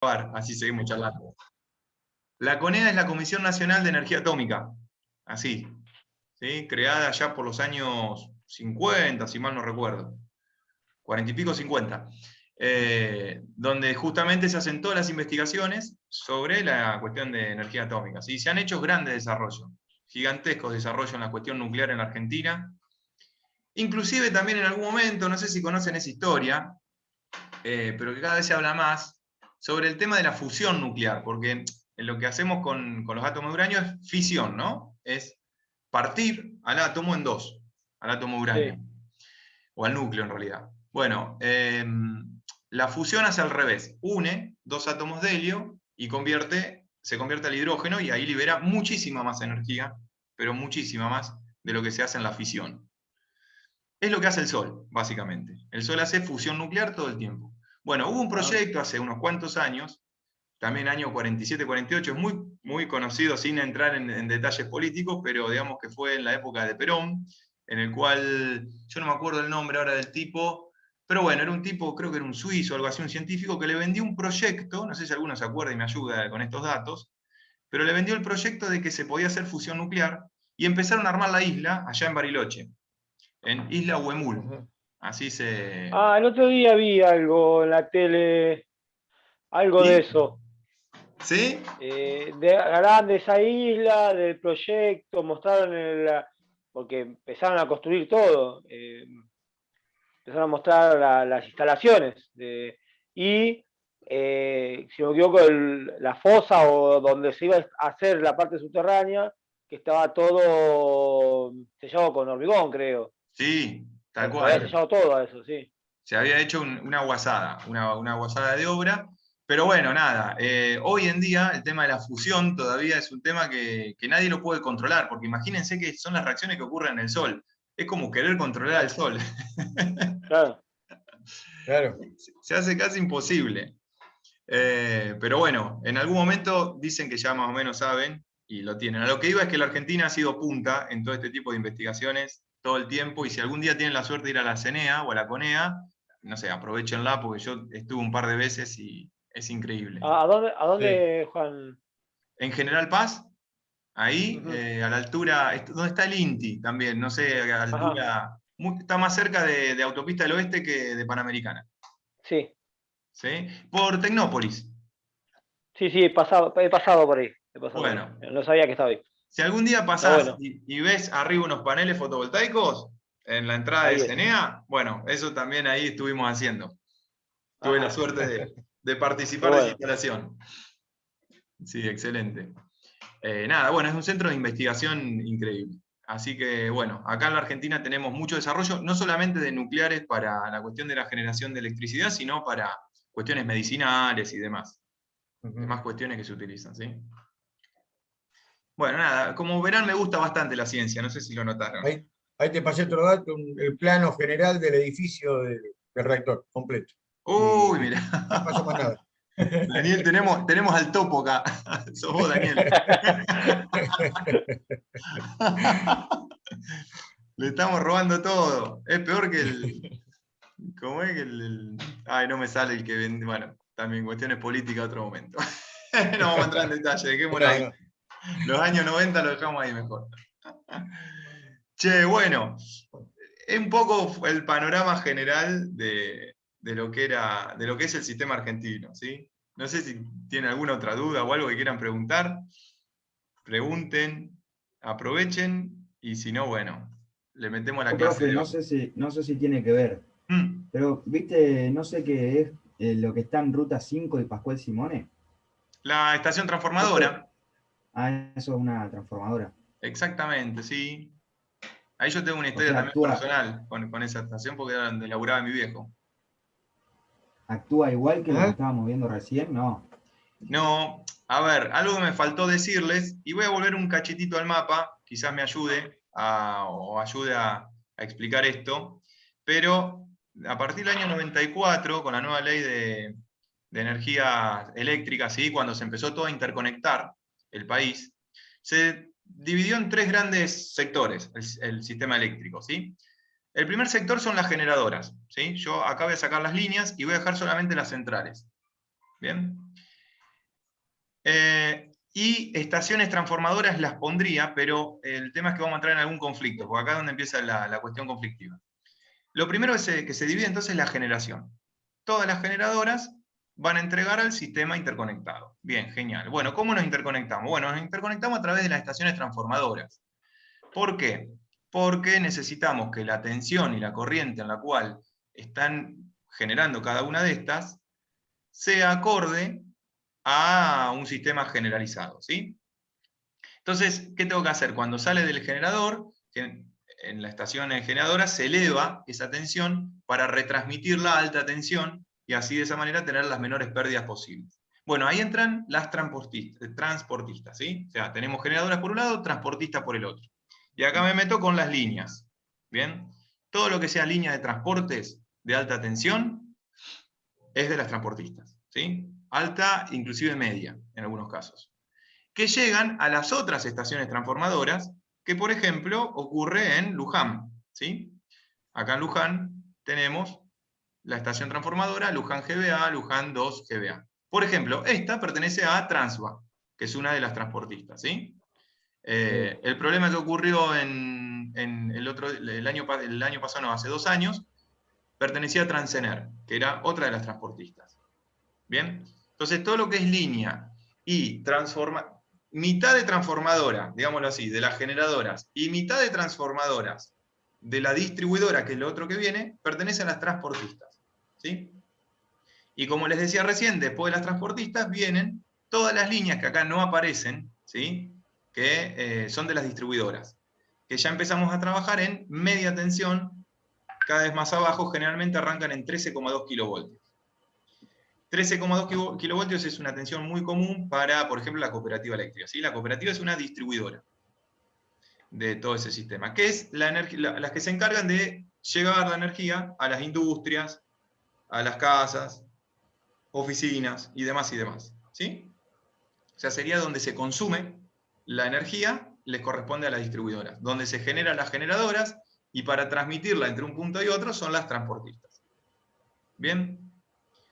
así seguimos charlando. La CONEA es la Comisión Nacional de Energía Atómica, así, ¿sí? Creada ya por los años 50, si mal no recuerdo, 40 y pico, 50, donde justamente se hacen todas las investigaciones sobre la cuestión de energía atómica, ¿sí? Se han hecho grandes desarrollos, gigantescos desarrollos en la cuestión nuclear en la Argentina, inclusive también en algún momento, no sé si conocen esa historia, pero que cada vez se habla más, sobre el tema de la fusión nuclear, porque lo que hacemos con los átomos de uranio es fisión, ¿no? Es partir al átomo en dos, al átomo de uranio, Sí. o al núcleo en realidad. Bueno, la fusión hace al revés, une dos átomos de helio y se convierte al hidrógeno y ahí libera muchísima más energía, pero muchísima más de lo que se hace en la fisión. Es lo que hace el Sol, básicamente. El Sol hace fusión nuclear todo el tiempo. Bueno, hubo un proyecto hace unos cuantos años, también año 47-48, es muy, muy conocido sin entrar en detalles políticos, pero digamos que fue en la época de Perón, en el cual, yo no me acuerdo el nombre ahora del tipo, pero bueno, era un tipo, creo que era un suizo, algo así, un científico, que le vendió un proyecto, no sé si alguno se acuerda y me ayuda con estos datos, pero le vendió el proyecto de que se podía hacer fusión nuclear y empezaron a armar la isla allá en Bariloche, en Isla Huemul. Así se... El otro día vi algo en la tele, algo de ¿Sí? eso. ¿Sí? De esa isla, del proyecto, mostraron porque empezaron a construir todo, empezaron a mostrar las instalaciones. Y, si no me equivoco, la fosa o donde se iba a hacer la parte subterránea, que estaba todo sellado con hormigón, creo. Sí, tal Se había cual. sellado todo a eso, sí. Se había hecho una guasada, una guasada de obra. Pero bueno, nada, hoy en día el tema de la fusión todavía es un tema que nadie lo puede controlar, porque imagínense que son las reacciones que ocurren en el Sol. Es como querer controlar al Sol. Claro. Claro. Se hace casi imposible. Pero bueno, en algún momento dicen que ya más o menos saben y lo tienen. A lo que iba es que la Argentina ha sido punta en todo este tipo de investigaciones todo el tiempo, y si algún día tienen la suerte de ir a la CENEA o a la CONEA, no sé, aprovechenla porque yo estuve un par de veces y es increíble. ¿A Sí. dónde, Juan? En General Paz, ahí, Ujú. a la altura, donde está el INTI también, no sé, a la Ajá, altura, está más cerca de Autopista del Oeste que de Panamericana, sí. ¿sí? Por Tecnópolis. Sí, sí, he pasado por ahí. He pasado por ahí. Bueno, No sabía que estaba ahí. si algún día Está pasás bueno. y ves arriba unos paneles fotovoltaicos en la entrada de Ahí es. CENEA, bueno, eso también ahí estuvimos haciendo. Tuve la Ajá. suerte de Qué participar de esa bueno. instalación. Sí, excelente. Nada, bueno, es un centro de investigación increíble. Así que, bueno, acá en la Argentina tenemos mucho desarrollo, no solamente de nucleares para la cuestión de la generación de electricidad, sino para cuestiones medicinales y demás cuestiones que se utilizan, ¿sí? Bueno, nada, como verán me gusta bastante la ciencia, no sé si lo notaron. Ahí te pasé otro dato, el plano general del edificio del reactor, completo. Uy, Y mira. no pasó más nada. Daniel, tenemos al topo acá. Sos vos, Daniel. Le estamos robando todo. Es peor que ¿cómo es que ay, no me sale el que vende. Bueno, también cuestiones políticas otro momento. No vamos a entrar en detalle, dejémoslo No, ahí. no. Los años 90 lo dejamos ahí mejor. Che, bueno, es un poco el panorama general de lo que es el sistema argentino, ¿sí? No sé si tienen alguna otra duda o algo que quieran preguntar. Pregunten, aprovechen, y si no, bueno, le metemos a la Oh, clase profe, de hoy. no sé si tiene que ver, Mm, pero viste, no sé qué es lo que está en Ruta 5 y Pascual Simone. La estación Eso, transformadora, eso es una transformadora. exactamente, sí. Ahí yo tengo una O historia sea, también personal con esa estación porque era donde laburaba mi viejo. actúa igual que lo que ¿Ah? estábamos viendo recién, no. No, a ver, algo que me faltó decirles, y voy a volver un cachitito al mapa, quizás me ayude o ayude a explicar esto, pero a partir del año 94, con la nueva ley de energía eléctrica, ¿sí? Cuando se empezó todo a interconectar el país, se dividió en tres grandes sectores el sistema eléctrico, ¿sí? El primer sector son las generadoras, ¿sí? Yo acá voy a sacar las líneas y voy a dejar solamente las centrales, ¿bien? Y estaciones transformadoras las pondría, pero el tema es que vamos a entrar en algún conflicto, porque acá es donde empieza la cuestión conflictiva. Lo primero es que se divide entonces la generación. Todas las generadoras van a entregar al sistema interconectado. Bien, genial. Bueno, ¿cómo nos interconectamos? Bueno, nos interconectamos a través de las estaciones transformadoras. ¿Por qué? Porque necesitamos que la tensión y la corriente en la cual están generando cada una de estas sea acorde a un sistema generalizado, ¿sí? Entonces, ¿qué tengo que hacer? Cuando sale del generador, que en la estación generadora se eleva esa tensión para retransmitirla a alta tensión y así de esa manera tener las menores pérdidas posibles. Bueno, ahí entran las transportistas, ¿sí? O sea, tenemos generadoras por un lado, transportistas por el otro. Y acá me meto con las líneas, ¿bien? Todo lo que sea línea de transportes de alta tensión es de las transportistas, ¿sí? Alta, inclusive media, en algunos casos. Que llegan a las otras estaciones transformadoras, que por ejemplo ocurre en Luján, ¿sí? Acá en Luján tenemos la estación transformadora Luján GBA, Luján 2 GBA. Por ejemplo, esta pertenece a Transva, que es una de las transportistas, ¿sí? El problema que ocurrió el año pasado, no, hace 2 años, pertenecía a Transener, que era otra de las transportistas. ¿Bien? Entonces, todo lo que es línea y mitad de transformadora, digámoslo así, de las generadoras, y mitad de transformadoras de la distribuidora, que es lo otro que viene, pertenecen a las transportistas, ¿sí? Y como les decía recién, después de las transportistas vienen todas las líneas que acá no aparecen, ¿sí? Que son de las distribuidoras, que ya empezamos a trabajar en media tensión, cada vez más abajo, generalmente arrancan en 13,2 kilovoltios. 13,2 kilovoltios es una tensión muy común para, por ejemplo, la cooperativa eléctrica, ¿sí? La cooperativa es una distribuidora de todo ese sistema, que es las que se encargan de llevar la energía a las industrias, a las casas, oficinas y demás, ¿sí? O sea, sería donde se consume la energía, les corresponde a las distribuidoras. Donde se generan las generadoras, y para transmitirla entre un punto y otro son las transportistas. ¿Bien?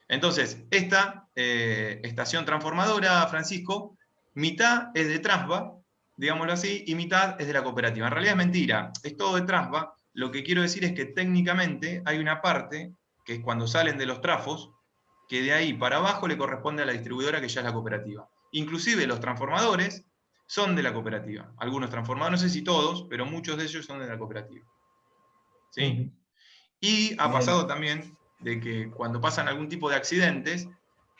Entonces, esta estación transformadora, Francisco, mitad es de Transva, digámoslo así, y mitad es de la cooperativa. En realidad es mentira, es todo de Transva. Lo que quiero decir es que técnicamente hay una parte, que es cuando salen de los trafos, que de ahí para abajo le corresponde a la distribuidora, que ya es la cooperativa. Inclusive los transformadores son de la cooperativa. Algunos transformadores, no sé si todos, pero muchos de ellos son de la cooperativa. ¿Sí? Y ha pasado también de que cuando pasan algún tipo de accidentes,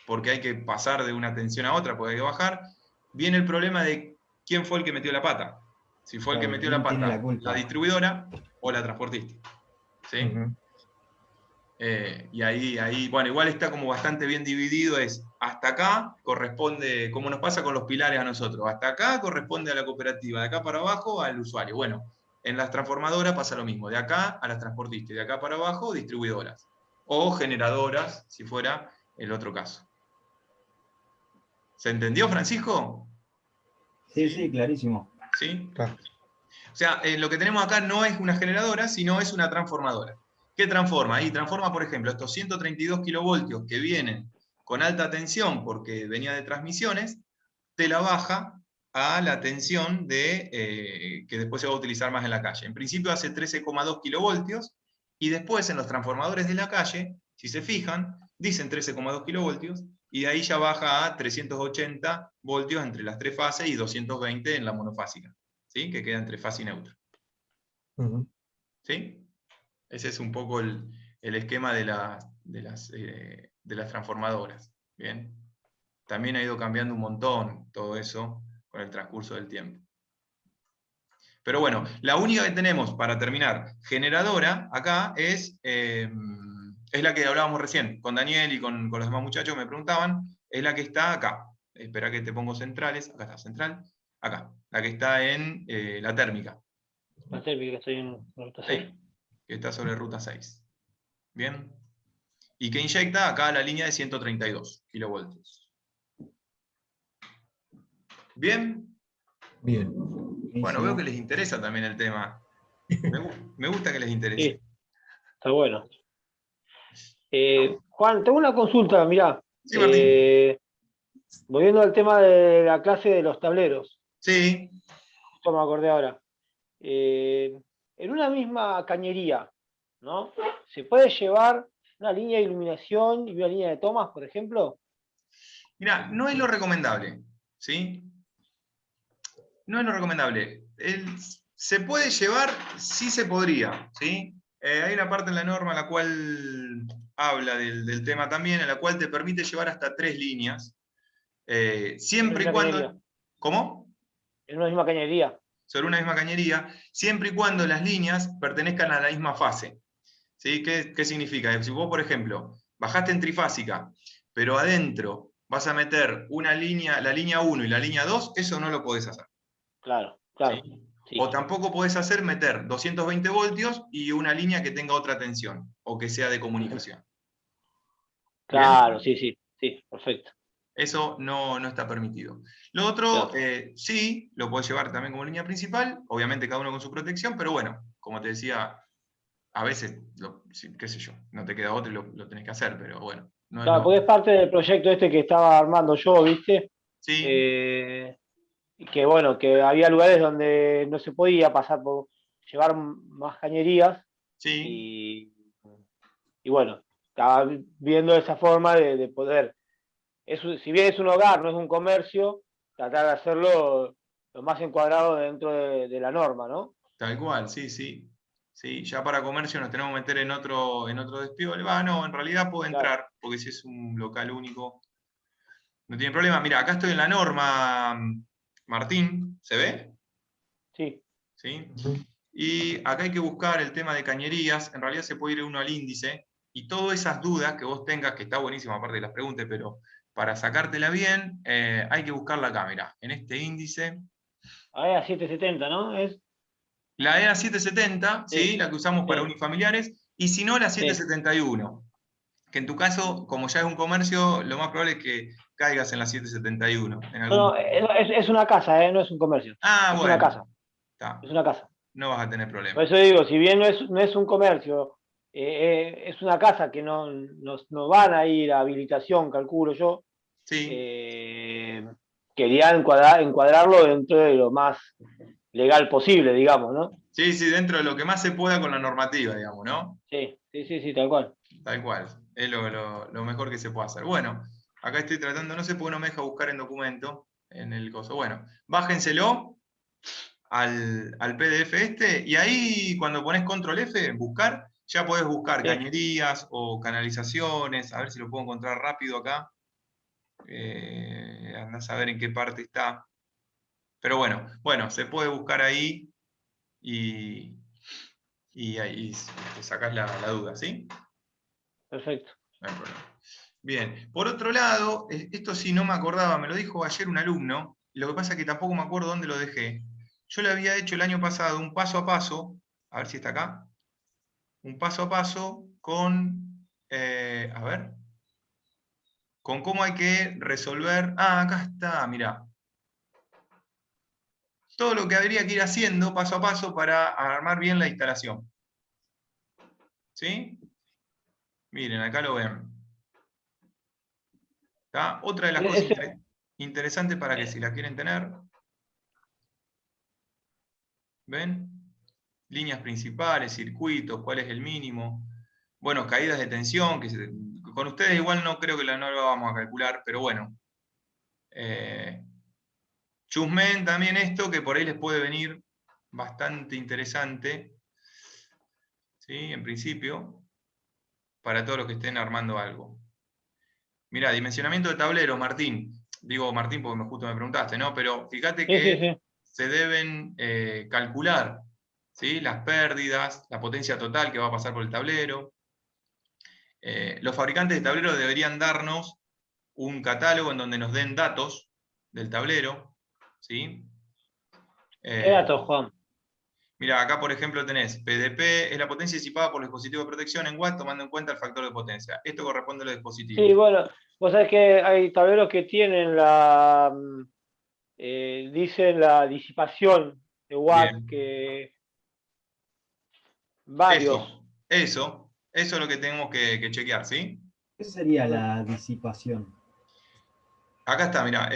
porque hay que pasar de una tensión a otra, porque hay que bajar, viene el problema de quién fue el que metió la pata. Si fue el que metió la ¿Quién tiene pata, la culpa? la distribuidora o la transportista. ¿Sí? Y ahí, bueno, igual está como bastante bien dividido, es hasta acá corresponde, como nos pasa con los pilares a nosotros, hasta acá corresponde a la cooperativa, de acá para abajo al usuario. Bueno, en las transformadoras pasa lo mismo, de acá a las transportistas, y de acá para abajo distribuidoras, o generadoras, si fuera el otro caso. ¿Se entendió, Francisco? Sí, sí, clarísimo. ¿Sí? Claro. O sea, lo que tenemos acá no es una generadora, sino es una transformadora. ¿Qué transforma? Ahí transforma, por ejemplo, estos 132 kilovoltios que vienen con alta tensión porque venía de transmisiones, te la baja a la tensión que después se va a utilizar más en la calle. En principio hace 13,2 kilovoltios, y después en los transformadores de la calle, si se fijan, dicen 13,2 kilovoltios, y de ahí ya baja a 380 voltios entre las tres fases y 220 en la monofásica, ¿sí? Que queda entre fase y neutro. ¿Sí? Ese es un poco el esquema de las transformadoras. ¿Bien? También ha ido cambiando un montón todo eso con el transcurso del tiempo. Pero bueno, la única que tenemos, para terminar, generadora, acá es la que hablábamos recién, con Daniel y con los demás muchachos me preguntaban, es la que está acá. Espera que te pongo centrales, acá está, central, acá, la que está en la térmica. La térmica, que estoy en ruta 6. Sí, que está sobre ruta 6. ¿Bien? Y que inyecta acá la línea de 132 kilovoltios. ¿Bien? Bien. Bueno, veo que les interesa también el tema. Me gusta que les interese. Sí, está bueno. Juan, tengo una consulta, mirá. Sí, Martín. volviendo al tema de la clase de los tableros, Sí, justo me acordé ahora. En una misma cañería, ¿no? ¿Se puede llevar una línea de iluminación y una línea de tomas, por ejemplo? mira, no es lo recomendable, ¿sí? No es lo recomendable. Se puede llevar, sí se podría, ¿sí? Hay una parte en la norma en la cual habla del tema también, en la cual te permite llevar hasta 3 líneas, En una siempre y misma cañería. cuando... ¿Cómo? En una misma cañería. Sobre una misma cañería, siempre y cuando las líneas pertenezcan a la misma fase. ¿Sí? ¿Qué significa? Si vos, por ejemplo, bajaste en trifásica, pero adentro vas a meter una línea, la línea 1 y la línea 2, eso no lo podés hacer. Claro, ¿Sí? claro. Sí. O tampoco podés hacer meter 220 voltios y una línea que tenga otra tensión, o que sea de comunicación. ¿Bien? Claro, sí, sí, sí, perfecto. Eso no está permitido. Lo otro, Claro. sí, lo podés llevar también como línea principal, obviamente cada uno con su protección, pero bueno, como te decía, a veces, qué sé yo, no te queda otro y lo tenés que hacer, pero bueno, no es Claro, lo... porque es parte del proyecto este que estaba armando yo, ¿viste? Sí, Eh, y que bueno, que había lugares donde no se podía pasar por llevar más cañerías sí, y, y bueno, estaba viendo esa forma de poder, si bien es un hogar, no es un comercio, tratar de hacerlo lo más encuadrado dentro de la norma, ¿no? tal cual, sí, sí. Sí, ya para comercio nos tenemos que meter en otro despiole. Va, no, en realidad puede Claro, entrar, porque si es un local único, no tiene problema. Mira, acá estoy en la norma, Martín, ¿se ve? sí. ¿Sí? Y acá hay que buscar el tema de cañerías, en realidad se puede ir uno al índice, y todas esas dudas que vos tengas, que está buenísima aparte de las preguntas, pero para sacártela bien, hay que buscar la cámara. En este índice, Ahora 770, ¿no? la EA 770, ¿sí? Sí, La que usamos para sí, unifamiliares, y si no, la sí. 771, que en tu caso, como ya es un comercio, lo más probable es que caigas en la 771, en No, algún no, punto. es una casa, no es un comercio. Ah, Es una bueno, casa, está, es una casa. no vas a tener Por problema. eso digo, si bien no es un comercio, es una casa que no van a ir a habilitación, calculo yo, Sí, eh, quería encuadrarlo dentro de lo más legal posible, digamos, ¿no? sí, sí, dentro de lo que más se pueda con la normativa, digamos, ¿no? Sí, sí, sí, sí, tal cual. Tal cual, es lo mejor que se puede hacer. Bueno, acá estoy tratando, no sé por qué no me deja buscar en documento, en el coso. Bueno, bájenselo al PDF este, y ahí cuando pones control F, buscar, ya podés buscar Sí, cañerías o canalizaciones, a ver si lo puedo encontrar rápido acá. Andás a ver en qué parte está. Pero bueno, se puede buscar ahí y, y ahí te sacás la duda, ¿sí? perfecto. No hay problema. Bien, por otro lado, esto sí no me acordaba, me lo dijo ayer un alumno, lo que pasa es que tampoco me acuerdo dónde lo dejé. Yo le había hecho el año pasado un paso a paso, a ver si está acá, un paso a paso con, a ver, con cómo hay que resolver, acá está, mirá, todo lo que habría que ir haciendo paso a paso para armar bien la instalación. ¿Sí? Miren, acá lo ven. ¿Tá? Otra de las cosas Ese, interesantes para que si la quieren tener, ¿ven? Líneas principales, circuitos, cuál es el mínimo. Bueno, caídas de tensión, con ustedes igual no creo que no lo vamos a calcular, pero bueno. Chusmen también esto, que por ahí les puede venir bastante interesante, ¿sí? En principio, para todos los que estén armando algo. Mirá, dimensionamiento de tableros, Martín. Digo Martín porque justo me preguntaste, ¿no? Pero fíjate sí, sí, que sí. se deben calcular, ¿sí? Las pérdidas, la potencia total que va a pasar por el tablero. Los fabricantes de tableros deberían darnos un catálogo en donde nos den datos del tablero, ¿sí? ¿Qué Eh, datos, Juan? Mira, acá por ejemplo tenés PDP, es la potencia disipada por el dispositivo de protección en watts tomando en cuenta el factor de potencia. Esto corresponde a los Sí, dispositivos. bueno, vos sabés que hay tableros que tienen dicen la disipación de watts, Bien, que eso, varios. eso es lo que tenemos que chequear, ¿sí? ¿Qué sería la disipación? Acá está, mira.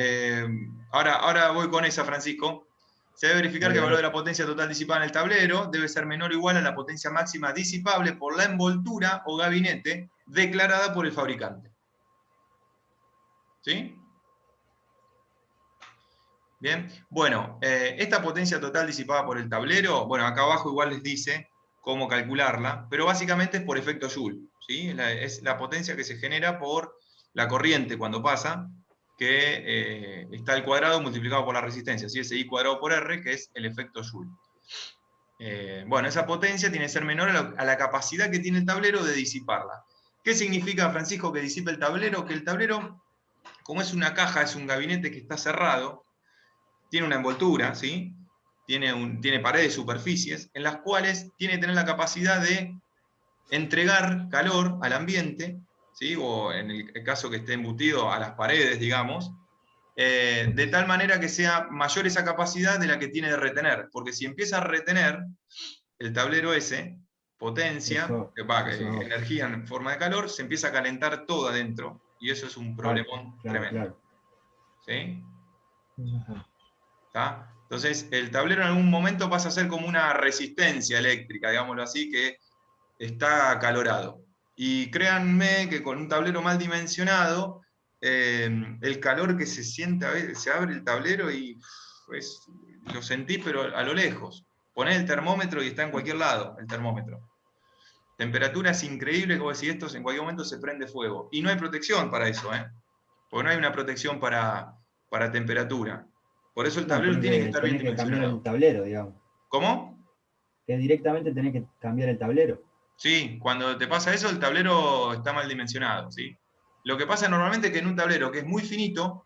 Ahora voy con esa, Francisco. Se debe verificar que el valor de la potencia total disipada en el tablero debe ser menor o igual a la potencia máxima disipable por la envoltura o gabinete declarada por el fabricante. ¿Sí? Bien. Bueno, esta potencia total disipada por el tablero, bueno, acá abajo igual les dice cómo calcularla, pero básicamente es por efecto Joule, ¿sí? Es la potencia que se genera por la corriente cuando pasa, que está al cuadrado multiplicado por la resistencia, ¿sí? Ese I cuadrado por R, que es el efecto Joule. Bueno, esa potencia tiene que ser menor a la capacidad que tiene el tablero de disiparla. ¿Qué significa, Francisco, que disipe el tablero? Que el tablero, como es una caja, es un gabinete que está cerrado, tiene una envoltura, ¿sí? Tiene paredes, superficies, en las cuales tiene que tener la capacidad de entregar calor al ambiente, ¿sí? O en el caso que esté embutido a las paredes, digamos, de tal manera que sea mayor esa capacidad de la que tiene de retener, porque si empieza a retener el tablero ese, potencia, energía en forma de calor, se empieza a calentar todo adentro, y eso es un problemón tremendo. ¿Sí? ¿Está? Entonces, el tablero en algún momento pasa a ser como una resistencia eléctrica, digámoslo así, que está acalorado. Y créanme que con un tablero mal dimensionado, el calor que se siente, a veces se abre el tablero y lo sentís, pero a lo lejos. Ponés el termómetro y está en cualquier lado, el termómetro. Temperaturas increíbles, como decir, esto en cualquier momento se prende fuego. Y no hay protección para eso, porque no hay una protección para temperatura. Por eso el tablero tiene que estar bien dimensionado. Cambiar el tablero, digamos. ¿Cómo? Que directamente tenés que cambiar el tablero. Sí, cuando te pasa eso, el tablero está mal dimensionado, ¿sí? Lo que pasa normalmente es que en un tablero que es muy finito,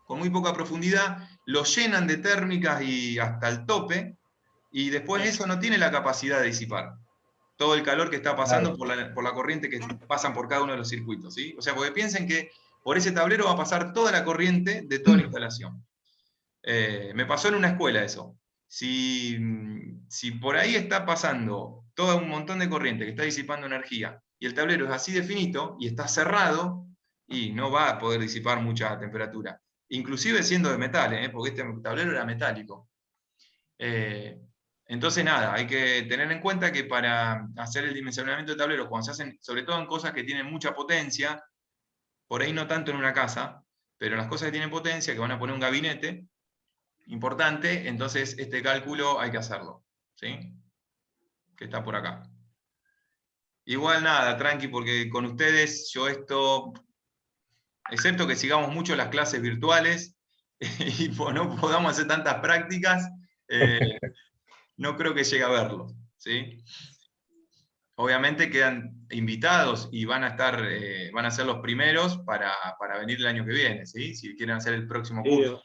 con muy poca profundidad, lo llenan de térmicas y hasta el tope, y después eso no tiene la capacidad de disipar todo el calor que está pasando por la corriente que pasan por cada uno de los circuitos, ¿sí? O sea, porque piensen que por ese tablero va a pasar toda la corriente de toda la instalación. Me pasó en una escuela eso. Si por ahí está pasando todo un montón de corriente que está disipando energía, y el tablero es así de finito, y está cerrado, y no va a poder disipar mucha temperatura. Inclusive siendo de metal, porque este tablero era metálico. Entonces nada, hay que tener en cuenta que para hacer el dimensionamiento de tableros, cuando se hacen, sobre todo en cosas que tienen mucha potencia, por ahí no tanto en una casa, pero en las cosas que tienen potencia, que van a poner un gabinete importante, entonces este cálculo hay que hacerlo, ¿sí? Que está por acá. Igual nada, tranqui, porque con ustedes yo esto, excepto que sigamos mucho las clases virtuales y no podamos hacer tantas prácticas, no creo que llegue a verlo, ¿sí? Obviamente quedan invitados y van a ser los primeros para venir el año que viene, ¿sí? Si quieren hacer el próximo curso.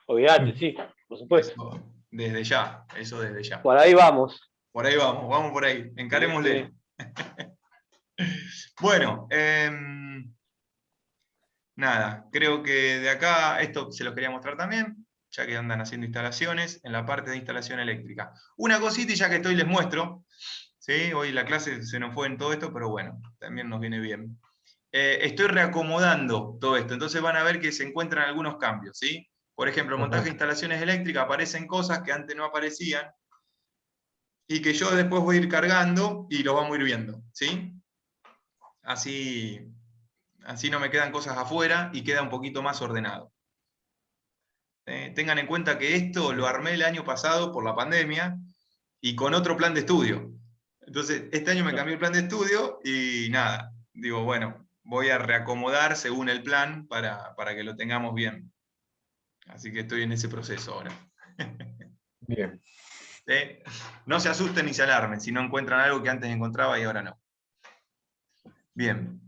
Olvídate, sí, por supuesto. Eso desde ya, eso desde ya. Por ahí vamos. Por ahí vamos por ahí, encarémosle. Bueno, nada, creo que de acá, esto se los quería mostrar también, ya que andan haciendo instalaciones, en la parte de instalación eléctrica. Una cosita y ya que estoy les muestro, ¿sí? Hoy la clase se nos fue en todo esto, pero bueno, también nos viene bien. Estoy reacomodando todo esto, entonces van a ver que se encuentran algunos cambios, ¿sí? Por ejemplo, el montaje de instalaciones eléctricas, aparecen cosas que antes no aparecían, y que yo después voy a ir cargando y los vamos a ir viendo, ¿sí? Así no me quedan cosas afuera y queda un poquito más ordenado. Tengan en cuenta que esto lo armé el año pasado por la pandemia y con otro plan de estudio. Entonces, este año me cambié el plan de estudio y nada, digo, bueno, voy a reacomodar según el plan para que lo tengamos bien. Así que estoy en ese proceso ahora. Bien. No se asusten ni se alarmen si no encuentran algo que antes encontraba y ahora no. Bien.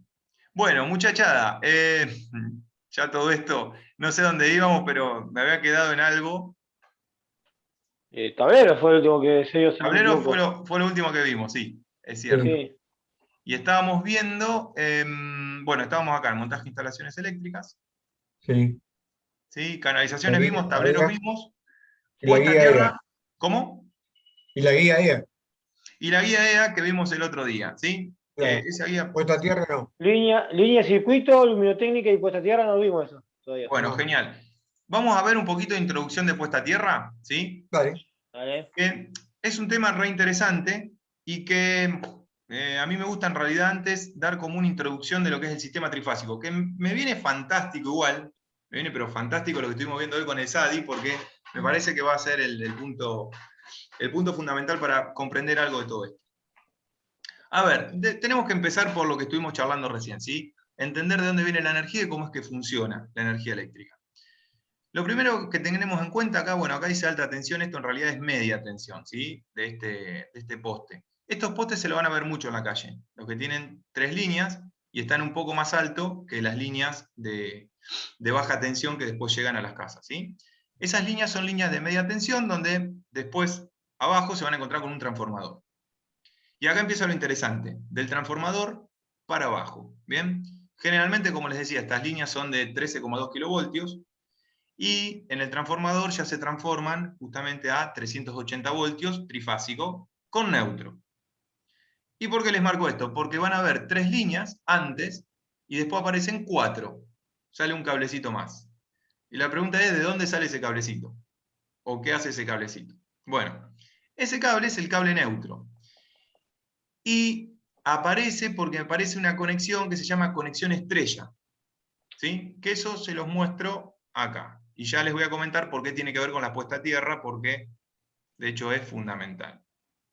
Bueno, muchachada, ya todo esto, no sé dónde íbamos, pero me había quedado en algo. Tablero fue el último que se dio. Tablero fue lo último que vimos, sí, es cierto. Sí. Y estábamos viendo, bueno, estábamos acá en montaje de instalaciones eléctricas. Sí. ¿Sí? Canalizaciones vimos, tableros vimos. Y la guía EA. ¿Cómo? Y la guía EA. Y la guía EA que vimos el otro día, ¿sí? Claro. Esa guía... Puesta a tierra no. Línea, circuito, luminotécnica y puesta a tierra, no vimos eso. todavía Bueno, estamos. genial. Vamos a ver un poquito de introducción de puesta a tierra, ¿sí? Vale. ¿Vale? Que es un tema re interesante y que a mí me gusta en realidad antes dar como una introducción de lo que es el sistema trifásico, que me viene fantástico igual, me viene pero fantástico lo que estuvimos viendo hoy con el SADI, porque me parece que va a ser el punto fundamental para comprender algo de todo esto. A ver, tenemos que empezar por lo que estuvimos charlando recién, ¿sí? Entender de dónde viene la energía y cómo es que funciona la energía eléctrica. Lo primero que tenemos en cuenta acá, bueno, acá dice alta tensión, esto en realidad es media tensión, ¿sí? De este poste. Estos postes se lo van a ver mucho en la calle, los que tienen 3 líneas y están un poco más alto que las líneas de baja tensión que después llegan a las casas, ¿sí? Esas líneas son líneas de media tensión donde después abajo se van a encontrar con un transformador. Y acá empieza lo interesante, del transformador para abajo, ¿bien? Generalmente, como les decía, estas líneas son de 13,2 kilovoltios, y en el transformador ya se transforman justamente a 380 voltios trifásico con neutro. ¿Y por qué les marco esto? Porque van a ver 3 líneas antes y después aparecen 4. Sale un cablecito más. Y la pregunta es, ¿de dónde sale ese cablecito? ¿O qué hace ese cablecito? Bueno, ese cable es el cable neutro. Y aparece porque aparece una conexión que se llama conexión estrella, ¿sí? Que eso se los muestro acá. Y ya les voy a comentar por qué tiene que ver con la puesta a tierra, porque de hecho es fundamental.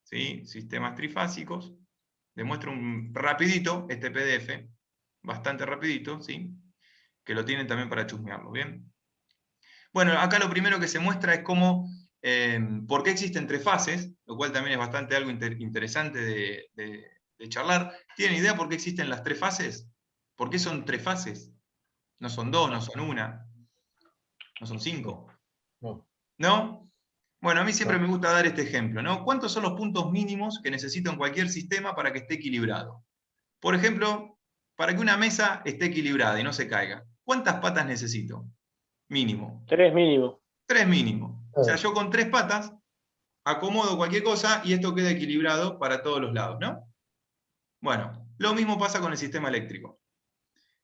¿Sí? Sistemas trifásicos. Les muestro rapidito este PDF, bastante rapidito, ¿sí? Que lo tienen también para chusmearlo, ¿bien? Bueno, acá lo primero que se muestra es cómo, por qué existen 3 fases, lo cual también es bastante algo interesante de charlar. ¿Tienen idea por qué existen las 3 fases? ¿Por qué son 3 fases? No son 2, no son 1, no son 5. No. ¿No? Bueno, a mí siempre No. me gusta dar este ejemplo, ¿no? ¿Cuántos son los puntos mínimos que necesita cualquier sistema para que esté equilibrado? Por ejemplo, para que una mesa esté equilibrada y no se caiga, ¿cuántas patas necesito? Mínimo. 3 mínimo. 3 mínimo. O sea, yo con 3 patas acomodo cualquier cosa y esto queda equilibrado para todos los lados, ¿no? Bueno, lo mismo pasa con el sistema eléctrico.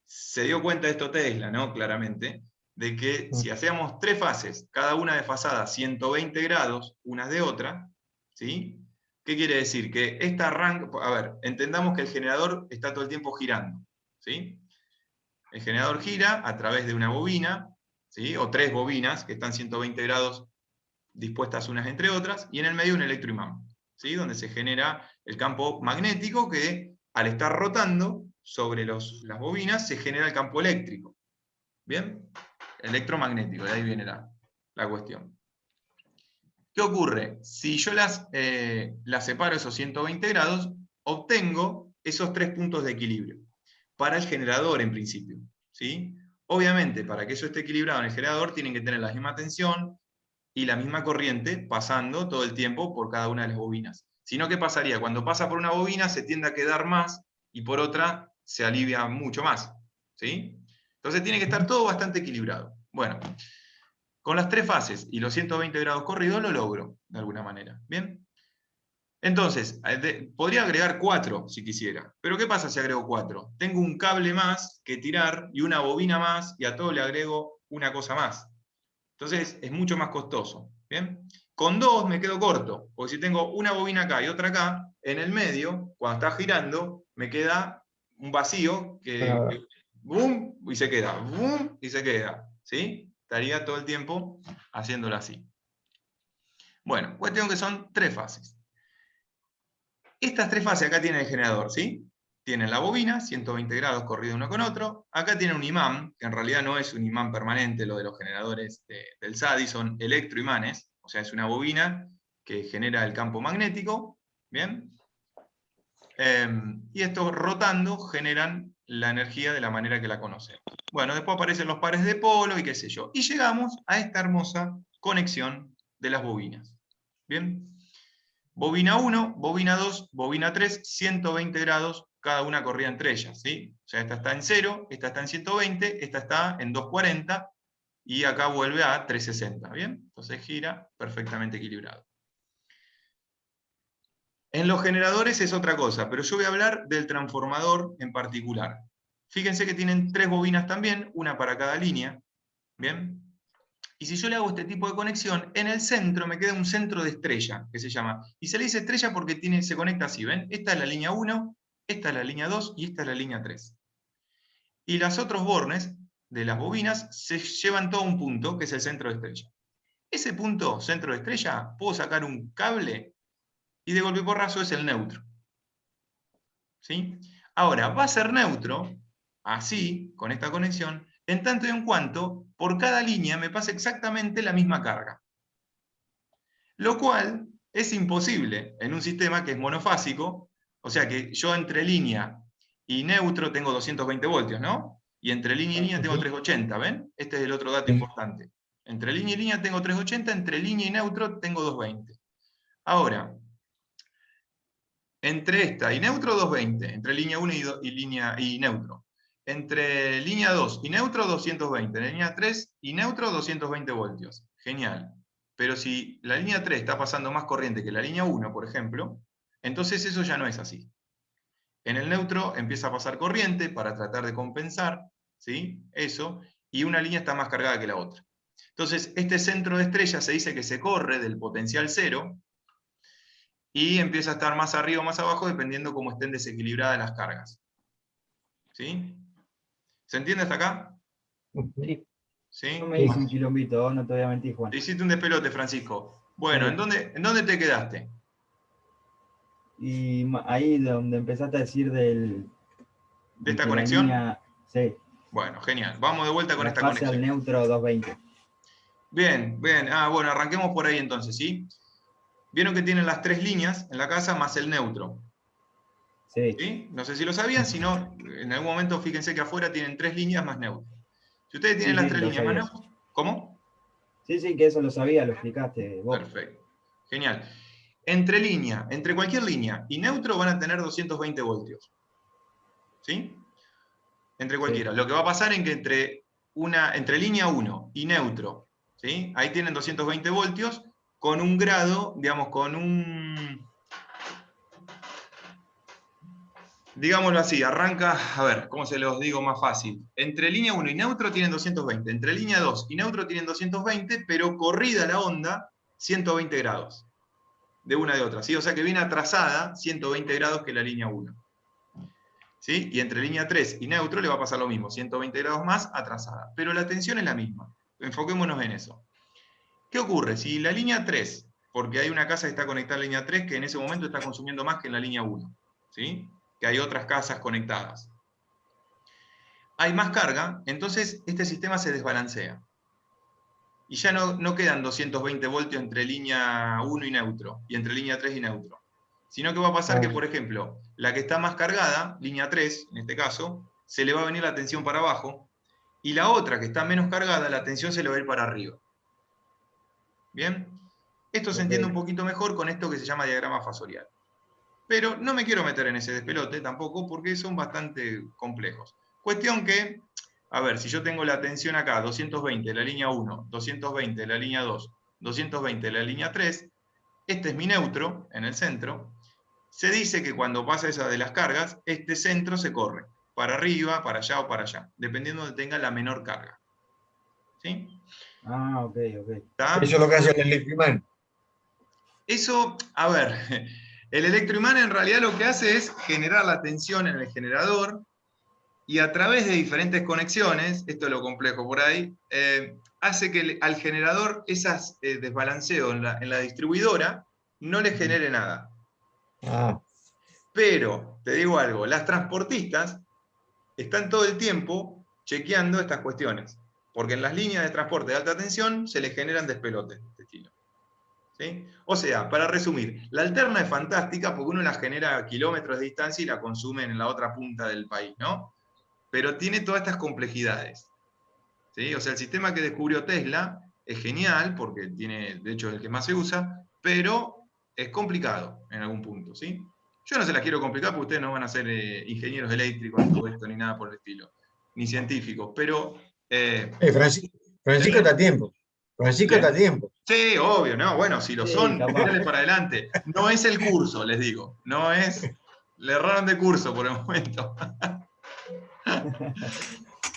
Se dio cuenta de esto Tesla, ¿no? Claramente, de que si hacíamos 3 fases, cada una desfasada 120 grados unas de otras, ¿sí? ¿Qué quiere decir? Que esta arranca, a ver, entendamos que el generador está todo el tiempo girando, ¿sí? El generador gira a través de una bobina, ¿sí? O 3 bobinas que están 120 grados dispuestas unas entre otras, y en el medio un electroimán, ¿sí? Donde se genera el campo magnético que, al estar rotando sobre las bobinas, se genera el campo eléctrico. ¿Bien? Electromagnético, de ahí viene la cuestión. ¿Qué ocurre? Si yo las separo esos 120 grados, obtengo esos 3 puntos de equilibrio. Para el generador, en principio. ¿Sí? Obviamente, para que eso esté equilibrado en el generador, tienen que tener la misma tensión y la misma corriente pasando todo el tiempo por cada una de las bobinas. Si no, ¿qué pasaría? Cuando pasa por una bobina se tiende a quedar más y por otra se alivia mucho más. ¿Sí? Entonces tiene que estar todo bastante equilibrado. Bueno, con las 3 fases y los 120 grados corridos lo logro, de alguna manera. ¿Bien? Entonces, podría agregar 4 si quisiera. Pero ¿qué pasa si agrego 4? Tengo un cable más que tirar y una bobina más y a todo le agrego una cosa más. Entonces es mucho más costoso. ¿Bien? Con 2 me quedo corto, porque si tengo una bobina acá y otra acá, en el medio, cuando está girando, me queda un vacío que boom, y se queda, boom, y se queda. ¿Sí? Estaría todo el tiempo haciéndolo así. Bueno, cuestión que son 3 fases. Estas 3 fases acá tienen el generador, ¿sí? Tienen la bobina, 120 grados corrido uno con otro. Acá tiene un imán, que en realidad no es un imán permanente, lo de los generadores del SADI, son electroimanes, o sea, es una bobina que genera el campo magnético, ¿bien? Y estos rotando generan la energía de la manera que la conocemos. Bueno, después aparecen los pares de polo y qué sé yo. Y llegamos a esta hermosa conexión de las bobinas. ¿Bien? Bobina 1, bobina 2, bobina 3, 120 grados, cada una corría entre ellas, ¿sí? O sea, esta está en 0, esta está en 120, esta está en 240, y acá vuelve a 360, ¿bien? Entonces gira perfectamente equilibrado. En los generadores es otra cosa, pero yo voy a hablar del transformador en particular. Fíjense que tienen 3 bobinas también, una para cada línea, ¿Bien? Y si yo le hago este tipo de conexión, en el centro me queda un centro de estrella, que se llama. Y se le dice estrella porque se conecta así, ¿ven? Esta es la línea 1, esta es la línea 2 y esta es la línea 3. Y los otros bornes de las bobinas se llevan todo a un punto, que es el centro de estrella. Ese punto, centro de estrella, puedo sacar un cable y de golpe porrazo es el neutro. ¿Sí? Ahora, va a ser neutro, así, con esta conexión, en tanto y en cuanto por cada línea me pase exactamente la misma carga. Lo cual es imposible en un sistema que es monofásico, o sea que yo entre línea y neutro tengo 220 voltios, ¿no? Y entre línea y línea tengo 380, ¿ven? Este es el otro dato importante. Entre línea y línea tengo 380, entre línea y neutro tengo 220. Ahora, entre esta y neutro 220, entre línea 1 y neutro. Entre línea 2 y neutro 220, en línea 3 y neutro 220 voltios. Genial. Pero si la línea 3 está pasando más corriente que la línea 1, por ejemplo, entonces eso ya no es así. En el neutro empieza a pasar corriente para tratar de compensar, ¿sí? Eso, y una línea está más cargada que la otra. Entonces, este centro de estrella se dice que se corre del potencial cero, y empieza a estar más arriba o más abajo dependiendo cómo estén desequilibradas las cargas. ¿Sí? ¿Se entiende hasta acá? Sí. ¿Sí? No me hice un quilombito, no te voy a mentir, Juan. Te hiciste un despelote, Francisco. Bueno, Sí. ¿en dónde te quedaste? Y ahí donde empezaste a decir ¿De esta que la conexión? línea, sí, Bueno, genial. Vamos de vuelta con la esta fase al conexión. neutro 220. Bien, bien. Bueno, arranquemos por ahí entonces, ¿sí? Vieron que tienen las 3 líneas en la casa más el neutro. Sí. ¿Sí? No sé si lo sabían, si no, en algún momento fíjense que afuera tienen 3 líneas más neutro. Si ustedes tienen Sí, las sí, 3 lo líneas más sabía neutro, ¿cómo? Sí, sí, que eso lo sabía, lo explicaste vos. Perfecto. Genial. Entre cualquier línea y neutro van a tener 220 voltios. ¿Sí? Entre cualquiera. Sí. Lo que va a pasar es que entre línea 1 y neutro, ¿sí? Ahí tienen 220 voltios con un grado, digamos, digámoslo así, arranca, a ver, ¿cómo se los digo más fácil? Entre línea 1 y neutro tienen 220, entre línea 2 y neutro tienen 220, pero corrida la onda, 120 grados. De una de otra, ¿sí? O sea que viene atrasada 120 grados que la línea 1. ¿Sí? Y entre línea 3 y neutro le va a pasar lo mismo, 120 grados más atrasada. Pero la tensión es la misma. Enfoquémonos en eso. ¿Qué ocurre? Si la línea 3, porque hay una casa que está conectada a la línea 3 que en ese momento está consumiendo más que en la línea 1, ¿sí? Que hay otras casas conectadas. Hay más carga, entonces este sistema se desbalancea. Y ya no quedan 220 voltios entre línea 1 y neutro, y entre línea 3 y neutro. Sino que va a pasar que, por ejemplo, la que está más cargada, línea 3, en este caso, se le va a venir la tensión para abajo, y la otra que está menos cargada, la tensión se le va a ir para arriba. ¿Bien? Esto se entiende un poquito mejor con esto que se llama diagrama fasorial. Pero no me quiero meter en ese despelote tampoco, porque son bastante complejos. Cuestión que, a ver, si yo tengo la tensión acá, 220 de la línea 1, 220 de la línea 2, 220 de la línea 3, este es mi neutro, en el centro. Se dice que cuando pasa esa de las cargas, este centro se corre, para arriba, para allá o para allá, dependiendo de tenga la menor carga. ¿Sí? Ah, ok. Eso es lo que hace el electroimán. Eso, a ver, el electroimán en realidad lo que hace es generar la tensión en el generador, y a través de diferentes conexiones, esto es lo complejo por ahí, hace que al generador esas desbalanceo en la distribuidora no le genere nada. Pero, te digo algo, las transportistas están todo el tiempo chequeando estas cuestiones, porque en las líneas de transporte de alta tensión se les generan despelotes de este estilo. ¿Sí? O sea, para resumir, la alterna es fantástica porque uno la genera a kilómetros de distancia y la consumen en la otra punta del país, ¿no? Pero tiene todas estas complejidades. ¿Sí? O sea, el sistema que descubrió Tesla es genial, porque tiene, de hecho, es el que más se usa, pero es complicado en algún punto. ¿Sí? Yo no se las quiero complicar porque ustedes no van a ser ingenieros eléctricos en todo esto, ni nada por el estilo, ni científicos, pero... Francisco está a tiempo. Francisco está a tiempo. Sí, obvio, ¿no? Bueno, si lo Sí, son, capaz. dale para adelante. No es el curso, les digo. No es... Le erraron de curso por el momento.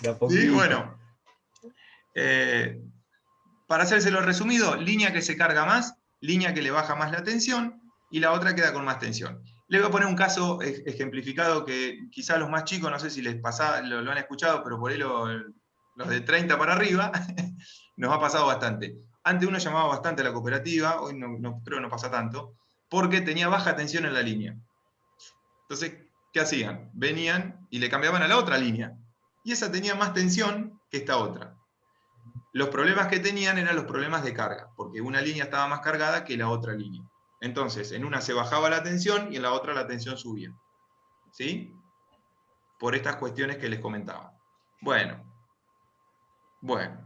De a Sí, poquito. bueno. Para hacérselo resumido, línea que se carga más, línea que le baja más la tensión, y la otra queda con más tensión. Le voy a poner un caso ejemplificado que quizás los más chicos, no sé si les pasa, lo han escuchado, pero por ahí los de 30 para arriba, nos ha pasado bastante. Antes uno llamaba bastante a la cooperativa, hoy creo que no pasa tanto, porque tenía baja tensión en la línea. Entonces, ¿qué hacían? Venían y le cambiaban a la otra línea. Y esa tenía más tensión que esta otra. Los problemas que tenían eran los problemas de carga, porque una línea estaba más cargada que la otra línea. Entonces, en una se bajaba la tensión y en la otra la tensión subía. ¿Sí? Por estas cuestiones que les comentaba. Bueno,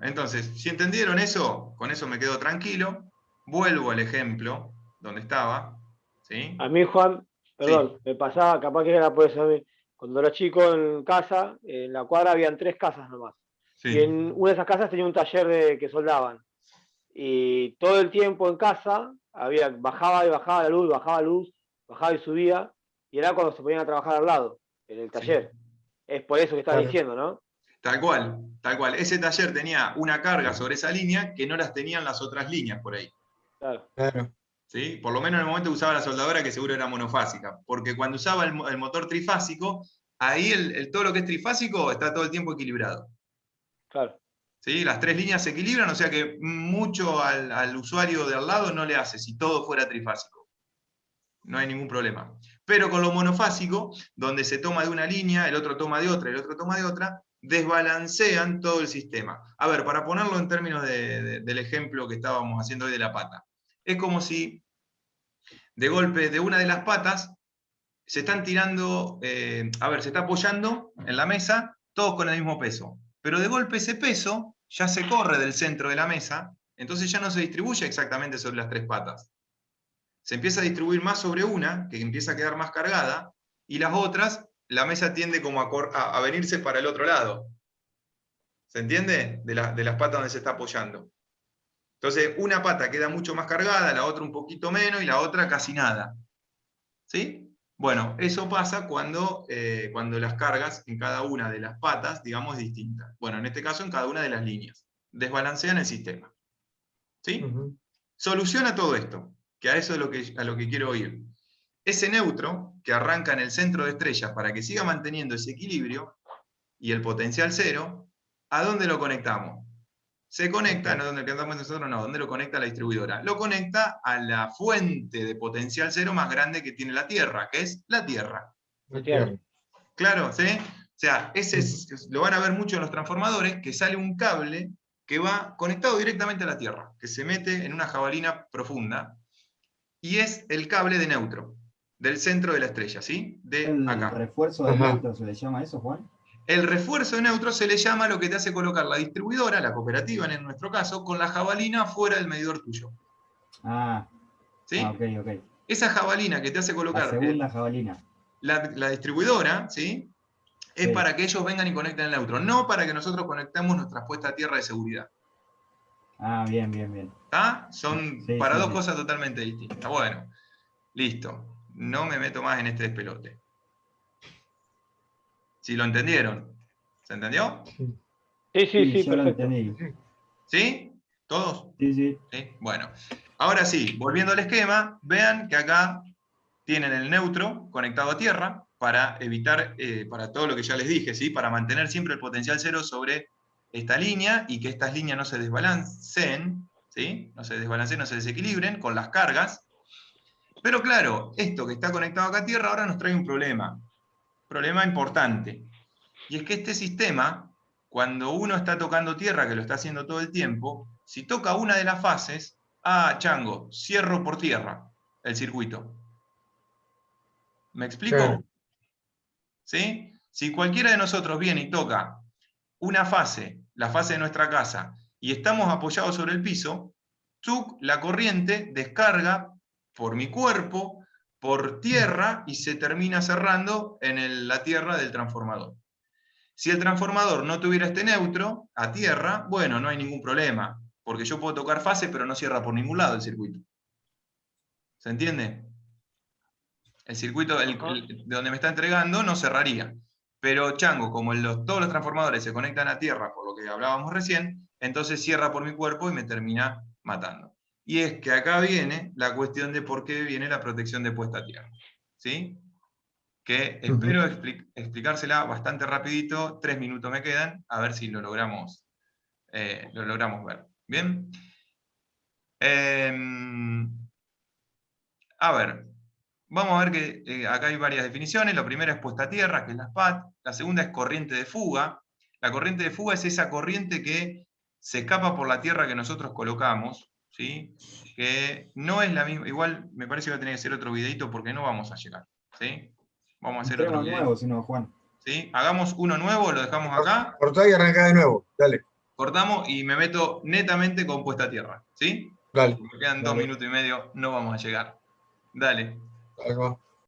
entonces, si entendieron eso, con eso me quedo tranquilo. Vuelvo al ejemplo donde estaba. ¿Sí? A mí, Juan, perdón, me pasaba, capaz que era por eso a mí. Cuando era chico en casa, en la cuadra habían 3 casas nomás. Sí. Y en una de esas casas tenía un taller que soldaban. Y todo el tiempo en casa bajaba y bajaba la luz, bajaba y subía. Y era cuando se ponían a trabajar al lado, en el taller. Sí. Es por eso que estás Claro. diciendo, ¿no? Tal cual, tal cual. Ese taller tenía una carga sobre esa línea que no las tenían las otras líneas por ahí. Claro. Claro. ¿Sí? Por lo menos en el momento que usaba la soldadora, que seguro era monofásica. Porque cuando usaba el motor trifásico, ahí todo lo que es trifásico está todo el tiempo equilibrado. Claro. ¿Sí? Las 3 líneas se equilibran, o sea que mucho al usuario de al lado no le hace si todo fuera trifásico. No hay ningún problema. Pero con lo monofásico, donde se toma de una línea, el otro toma de otra, el otro toma de otra, desbalancean todo el sistema. A ver, para ponerlo en términos del ejemplo que estábamos haciendo hoy de la pata. Es como si, de golpe, de una de las patas, se están tirando, se está apoyando en la mesa, todos con el mismo peso. Pero de golpe ese peso ya se corre del centro de la mesa, entonces ya no se distribuye exactamente sobre las 3 patas. Se empieza a distribuir más sobre una, que empieza a quedar más cargada, y las otras, la mesa tiende como a venirse para el otro lado. ¿Se entiende? De las patas donde se está apoyando. Entonces, una pata queda mucho más cargada, la otra un poquito menos, y la otra casi nada. ¿Sí? Bueno, eso pasa cuando las cargas en cada una de las patas, digamos, es distinta. Bueno, en este caso en cada una de las líneas. Desbalancean el sistema. ¿Sí? Ujú. Soluciona todo esto, que a eso es a lo que quiero ir. Ese neutro que arranca en el centro de estrella para que siga manteniendo ese equilibrio y el potencial cero, ¿a dónde lo conectamos? Se conecta, no donde quedamos nosotros, no, ¿dónde lo conecta la distribuidora? Lo conecta a la fuente de potencial cero más grande que tiene la Tierra, que es la Tierra. La Tierra. Claro, ¿sí? O sea, lo van a ver mucho en los transformadores, que sale un cable que va conectado directamente a la Tierra, que se mete en una jabalina profunda, y es el cable de neutro, del centro de la estrella, ¿sí? De ¿El acá. refuerzo de Ajá. neutro se le llama eso, Juan? El refuerzo de neutro se le llama lo que te hace colocar la distribuidora, la cooperativa en nuestro caso, con la jabalina fuera del medidor tuyo. Ah, ¿Sí? ok. Esa jabalina que te hace La colocar segunda jabalina. la distribuidora, ¿sí? Es Sí. para que ellos vengan y conecten el neutro, no para que nosotros conectemos nuestra puesta a tierra de seguridad. Ah, bien. ¿Está? Son Sí, para sí, dos sí. cosas totalmente distintas. Bueno, listo. No me meto más en este despelote. Si lo entendieron. ¿Se entendió? Sí, Yo lo perfecto. entendí. ¿Sí? ¿Todos? Sí. ¿Sí? Bueno. Ahora sí, volviendo al esquema, vean que acá tienen el neutro conectado a tierra para evitar, para todo lo que ya les dije, ¿sí? Para mantener siempre el potencial cero sobre esta línea y que estas líneas no se desbalanceen, ¿sí? No se desbalanceen, no se desequilibren con las cargas. Pero claro, esto que está conectado acá a tierra ahora nos trae un problema importante. Y es que este sistema, cuando uno está tocando tierra, que lo está haciendo todo el tiempo, si toca una de las fases, chango, cierro por tierra el circuito. ¿Me explico? Claro. ¿Sí? Si cualquiera de nosotros viene y toca una fase, la fase de nuestra casa, y estamos apoyados sobre el piso, la corriente descarga por mi cuerpo, por tierra, y se termina cerrando en la tierra del transformador. Si el transformador no tuviera este neutro a tierra, bueno, no hay ningún problema, porque yo puedo tocar fase, pero no cierra por ningún lado el circuito. ¿Se entiende? El circuito de donde me está entregando no cerraría. Pero chango, como todos los transformadores se conectan a tierra, por lo que hablábamos recién, entonces cierra por mi cuerpo y me termina matando. Y es que acá viene la cuestión de por qué viene la protección de puesta a tierra. ¿Sí? Que espero explicársela bastante rapidito, 3 minutos me quedan, a ver si lo logramos ver. ¿Bien? A ver, vamos a ver que acá hay varias definiciones. La primera es puesta a tierra, que es la SPAT. La segunda es corriente de fuga. La corriente de fuga es esa corriente que se escapa por la tierra que nosotros colocamos, ¿sí? Que no es la misma. Igual me parece que va a tener que ser otro videito porque no vamos a llegar, ¿sí? Vamos a hacer otro Entremos video. nuevo, si no, Juan. ¿Sí? Hagamos uno nuevo, lo dejamos acá, Cortá y arrancá de nuevo. Dale, cortamos y me meto netamente con puesta a tierra, ¿sí? dale. Me quedan 2 Dale. minutos y medio, no vamos a llegar. Dale. Algo.